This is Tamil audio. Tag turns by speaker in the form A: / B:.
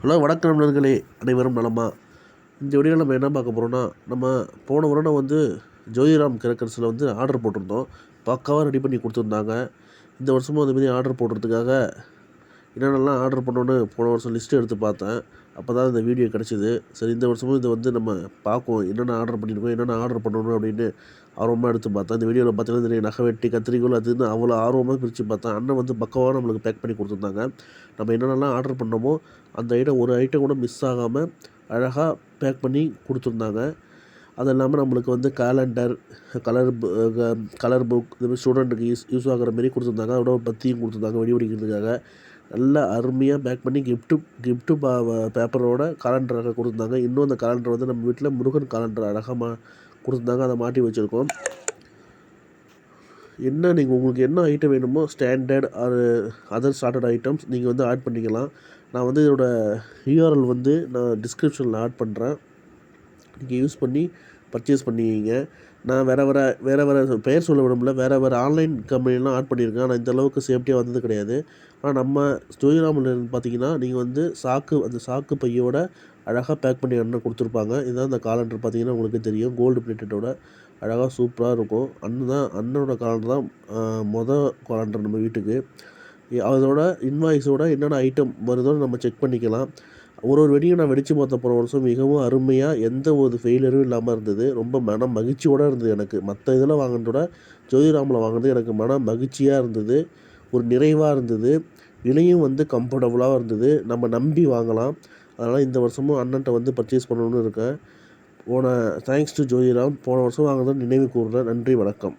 A: ஹலோ வணக்கம் நண்பர்களே, அனைவரும் நலமா? இந்த வீடியோவில் நம்ம என்ன பார்க்க போகிறோம்னா, நம்ம போன வருடம் ஜோதிராம் கிரக்கர்ஸில் ஆர்டர் போட்டிருந்தோம். பக்காவாக ரெடி பண்ணி கொடுத்துருந்தாங்க. இந்த வருஷமும் அதுமாரி ஆர்டர் போடுறதுக்காக என்னென்னலாம் ஆர்டர் பண்ணோன்னு போன வருஷம் லிஸ்ட்டு எடுத்து பார்த்தேன். அப்போ தான் இந்த வீடியோ கிடச்சிது. சரி, இந்த வருஷமும் இதை நம்ம பார்ப்போம், என்னென்ன ஆர்டர் பண்ணியிருக்கோம், என்னென்ன ஆர்டர் பண்ணணும் அப்படின்னு ஆர்வமாக எடுத்து பார்த்தேன். இந்த வீடியோவில் பார்த்தீங்கன்னா நிறைய நகை வெட்டி, கத்திரிக்கோள் அதுன்னு அவ்வளோ ஆர்வமாக பிரித்து பார்த்தேன். அண்ணன் பக்காவாக நம்மளுக்கு பேக் பண்ணி கொடுத்துருந்தாங்க. நம்ம என்னென்னலாம் ஆர்டர் பண்ணோமோ அந்த ஐட்டம் ஒரு ஐட்டம் கூட மிஸ் ஆகாமல் அழகாக பேக் பண்ணி கொடுத்துருந்தாங்க. அது இல்லாமல் நம்மளுக்கு கேலண்டர், கலர் புக் இதுமாதிரி ஸ்டூடெண்ட்டுக்கு யூஸ் ஆகிற மாரி கொடுத்துருந்தாங்க. அதோட ஒரு பத்தியும் கொடுத்துருந்தாங்க வெடி வெடிக்கிறதுக்காக. நல்லா அருமையாக பேக் பண்ணி கிஃப்ட்டு பேப்பரோட காலண்டராக கொடுத்துருந்தாங்க. இன்னும் அந்த காலண்டர் நம்ம வீட்டில் முருகன் காலண்டர் அழகாக கொடுத்துருந்தாங்க. அதை மாட்டி வச்சுருக்கோம். உங்களுக்கு என்ன ஐட்டம் வேணுமோ standard or other standard items நீங்கள் ஆட் பண்ணிக்கலாம். நான் இதோட யூஆர்எல் நான் டிஸ்கிரிப்ஷனில் ஆட் பண்ணுறேன். நீங்கள் யூஸ் பண்ணி பர்ச்சேஸ் பண்ணிக்கிங்க. நான் வேறு பெயர் சொல்ல விரும்பல. வேறு ஆன்லைன் கம்பெனிலாம் ஆட் பண்ணியிருக்கேன். ஆனால் இந்தளவுக்கு சேஃப்டியாக வந்தது கிடையாது. ஆனால் நம்ம ஜோதிராமில் பார்த்தீங்கன்னா நீங்கள் அந்த சாக்கு பையோட அழகாக பேக் பண்ணி அண்ணன் கொடுத்துருப்பாங்க. இதுதான் அந்த காலண்டர் பார்த்தீங்கன்னா உங்களுக்கு தெரியும். கோல்டு பிளேட்டடோட அழகாக சூப்பராக இருக்கும். அண்ணனோட காலண்டர் தான் காலண்டர் நம்ம வீட்டுக்கு. அதோட இன்வாய்ஸோட என்னென்ன ஐட்டம் வருதோன்னு நம்ம செக் பண்ணிக்கலாம். ஒரு வெடியும் நான் வெடித்து பார்த்த போன வருஷம் மிகவும் அருமையாக எந்த ஒரு ஃபெயிலியரும் இல்லாமல் இருந்தது. ரொம்ப மன மகிழ்ச்சியோடு இருந்தது எனக்கு. மற்ற இதில் வாங்கினதோட ஜோதிராமில் வாங்கினது எனக்கு மன மகிழ்ச்சியாக இருந்தது. ஒரு நிறைவாக இருந்தது. விலையும் கம்ஃபர்டபுளாக இருந்தது. நம்ம நம்பி வாங்கலாம். அதனால் இந்த வருஷமும் அண்ணன்ட்ட பர்ச்சேஸ் பண்ணணுன்னு இருக்கேன். Thanks to Jothiram. போன வருஷம் வாங்கினதை நினைவு கூறுறேன். நன்றி, வணக்கம்.